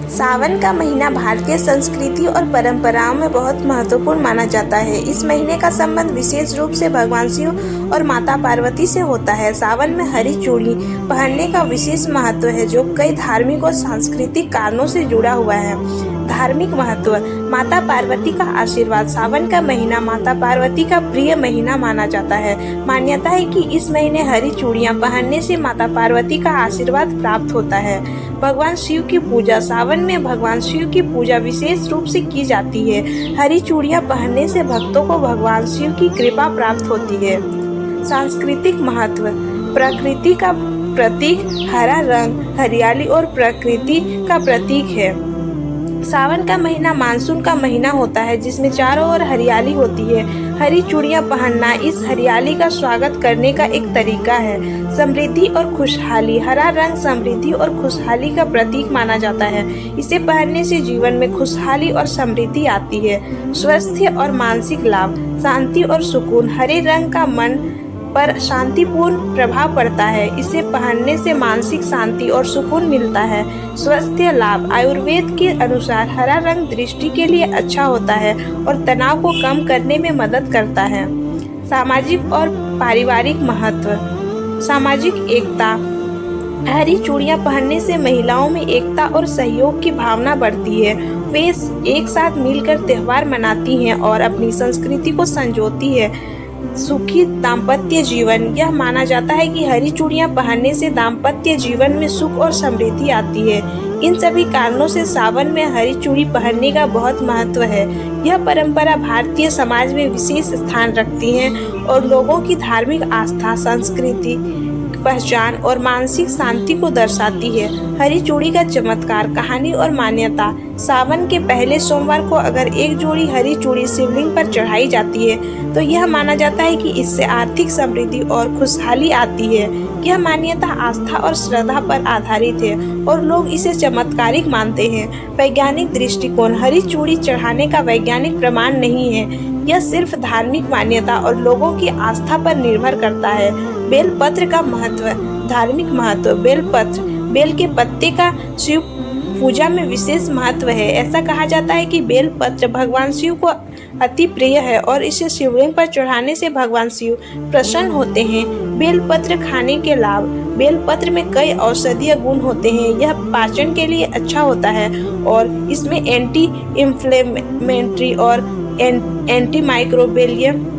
सावन का महीना भारतीय संस्कृति और परंपराओं में बहुत महत्वपूर्ण माना जाता है। इस महीने का संबंध विशेष रूप से भगवान शिव और माता पार्वती से होता है। सावन में हरी चूड़ी पहनने का विशेष महत्व है, जो कई धार्मिक और सांस्कृतिक कारणों से जुड़ा हुआ है। धार्मिक महत्व, माता पार्वती का आशीर्वाद। सावन का महीना माता पार्वती का प्रिय महीना माना जाता है। मान्यता है कि इस महीने हरी चूड़ियां पहनने से माता पार्वती का आशीर्वाद प्राप्त होता है। भगवान शिव की पूजा, सावन में भगवान शिव की पूजा विशेष रूप से की जाती है। हरी चूड़ियां पहनने से भक्तों को भगवान शिव की कृपा प्राप्त होती है। सांस्कृतिक महत्व, प्रकृति का प्रतीक हरा रंग हरियाली और प्रकृति का प्रतीक है। सावन का महीना मानसून का महीना होता है, जिसमें चारों ओर हरियाली होती है। हरी चूड़ियां पहनना इस हरियाली का स्वागत करने का एक तरीका है। समृद्धि और खुशहाली, हरा रंग समृद्धि और खुशहाली का प्रतीक माना जाता है। इसे पहनने से जीवन में खुशहाली और समृद्धि आती है। स्वास्थ्य और मानसिक लाभ, शांति और सुकून, हरे रंग का मन पर शांतिपूर्ण प्रभाव पड़ता है। इसे पहनने से मानसिक शांति और सुकून मिलता है। स्वास्थ्य लाभ, आयुर्वेद के अनुसार हरा रंग दृष्टि के लिए अच्छा होता है और तनाव को कम करने में मदद करता है। सामाजिक और पारिवारिक महत्व, सामाजिक एकता, हरी चूड़ियां पहनने से महिलाओं में एकता और सहयोग की भावना बढ़ती है। वे एक साथ मिलकर त्योहार मनाती हैं और अपनी संस्कृति को संजोती है। सुखी दाम्पत्य जीवन, यह माना जाता है कि हरी चूड़ियां पहनने से दाम्पत्य जीवन में सुख और समृद्धि आती है। इन सभी कारणों से सावन में हरी चूड़ी पहनने का बहुत महत्व है। यह परंपरा भारतीय समाज में विशेष स्थान रखती है और लोगों की धार्मिक आस्था, संस्कृति, पहचान और मानसिक शांति को दर्शाती है। हरी चूड़ी का चमत्कार, कहानी और मान्यता, सावन के पहले सोमवार को अगर एक जोड़ी हरी चूड़ी शिवलिंग पर चढ़ाई जाती है तो यह माना जाता है कि इससे आर्थिक समृद्धि और खुशहाली आती है। यह मान्यता आस्था और श्रद्धा पर आधारित है और लोग इसे चमत्कारिक मानते हैं। वैज्ञानिक दृष्टिकोण, हरी चूड़ी चढ़ाने का वैज्ञानिक प्रमाण नहीं है। यह सिर्फ धार्मिक मान्यता और लोगों की आस्था पर निर्भर करता है। बेलपत्र का महत्व, धार्मिक महत्व, बेलपत्र, बेल के पत्ते का शिव पूजा में विशेष महत्व है। ऐसा कहा जाता है कि बेलपत्र भगवान शिव को अति प्रिय है और इसे शिवलिंग पर चढ़ाने से भगवान शिव प्रसन्न होते हैं। बेलपत्र खाने के लाभ, बेलपत्र में कई औषधीय गुण होते हैं। यह पाचन के लिए अच्छा होता है और इसमें एंटी इंफ्लेमेटरी और एंटी माइक्रोबियल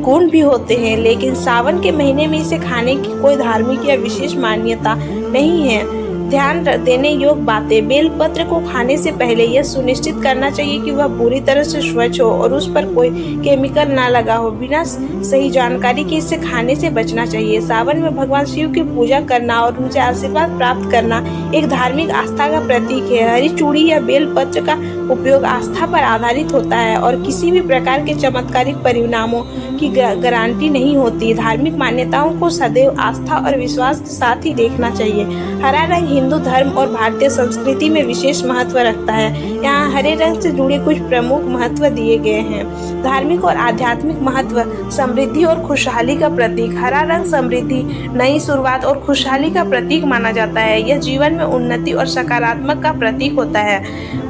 गुण भी होते हैं। लेकिन सावन के महीने में इसे खाने की कोई धार्मिक या विशेष मान्यता नहीं है। ध्यान देने योग्य बातें, बेलपत्र को खाने से पहले यह सुनिश्चित करना चाहिए कि वह पूरी तरह से स्वच्छ हो और उस पर कोई केमिकल ना लगा हो। बिना सही जानकारी के इसे खाने से बचना चाहिए। सावन में भगवान शिव की पूजा करना और उनसे आशीर्वाद प्राप्त करना एक धार्मिक आस्था का प्रतीक है। हरी चूड़ी या बेलपत्र का उपयोग आस्था पर आधारित होता है और किसी भी प्रकार के चमत्कारिक परिणामों की गारंटी नहीं होती। धार्मिक मान्यताओं को सदैव आस्था और विश्वास के साथ ही देखना चाहिए। हरा रंग हिंदू धर्म और भारतीय संस्कृति में विशेष महत्व रखता है। यहाँ हरे रंग से जुड़े कुछ प्रमुख महत्व दिए गए हैं। धार्मिक और आध्यात्मिक महत्व, समृद्धि और खुशहाली का प्रतीक, हरा रंग समृद्धि, नई शुरुआत और खुशहाली का प्रतीक माना जाता है। यह जीवन में उन्नति और सकारात्मक का प्रतीक होता है।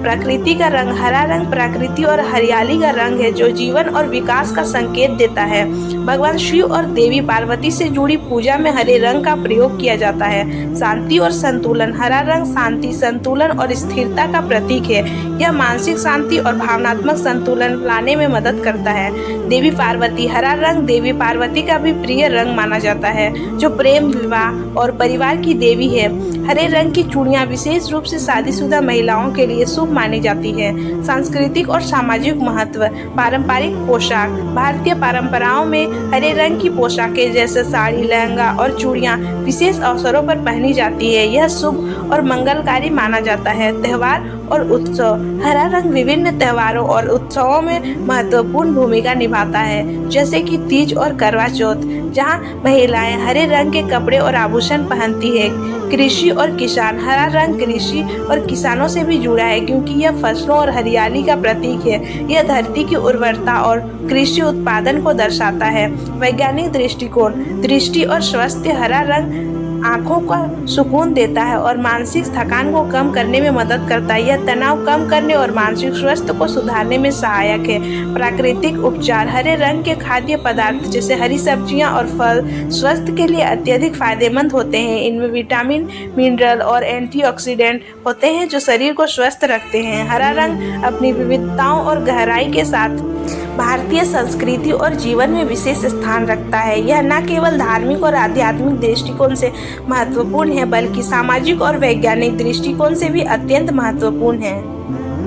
प्रकृति का रंग, हरा रंग प्रकृति और हरियाली का रंग है जो जीवन और विकास का संकेत देता है। भगवान शिव और देवी पार्वती से जुड़ी पूजा में हरे रंग का प्रयोग किया जाता है। शांति और संतुलन, हरा रंग शांति, संतुलन और स्थिरता का प्रतीक है। यह मानसिक शांति और भावनात्मक संतुलन लाने में मदद करता है। देवी पार्वती, हरा रंग देवी पार्वती का भी प्रिय रंग माना जाता है, जो प्रेम, विवाह और परिवार की देवी है। हरे रंग की चूड़ियां विशेष रूप से शादीशुदा महिलाओं के लिए शुभ मानी जाती है। सांस्कृतिक और सामाजिक महत्व, पारंपरिक पोशाक, भारतीय परंपराओं में हरे रंग की पोशाकें जैसे साड़ी, लहंगा और चूड़ियां विशेष अवसरों पर पहनी जाती है। यह शुभ और मंगलकारी माना जाता है। त्यौहार और उत्सव, हरा रंग विभिन्न त्योहारों और उत्सवों में महत्वपूर्ण भूमिका निभाता है, जैसे कि तीज और करवा चौथ, जहां महिलाएं हरे रंग के कपड़े और आभूषण पहनती है। कृषि और किसान, हरा रंग कृषि और किसानों से भी जुड़ा है क्योंकि यह फसलों और हरियाली का प्रतीक है। यह धरती की उर्वरता और कृषि उत्पादन को दर्शाता है। वैज्ञानिक दृष्टिकोण, दृष्टि और स्वास्थ्य, हरा रंग आँखों का सुकून देता है और मानसिक थकान को कम करने में मदद करता है। यह तनाव कम करने और मानसिक स्वास्थ्य को सुधारने में सहायक है। प्राकृतिक उपचार, हरे रंग के खाद्य पदार्थ जैसे हरी सब्जियां और फल स्वास्थ्य के लिए अत्यधिक फायदेमंद होते हैं। इनमें विटामिन, मिनरल और एंटीऑक्सीडेंट होते हैं जो शरीर को स्वस्थ रखते हैं। हरा रंग अपनी विविधताओं और गहराई के साथ भारतीय संस्कृति और जीवन में विशेष स्थान रखता है। यह न केवल धार्मिक और आध्यात्मिक दृष्टिकोण से महत्वपूर्ण है बल्कि सामाजिक और वैज्ञानिक दृष्टिकोण से भी अत्यंत महत्वपूर्ण है।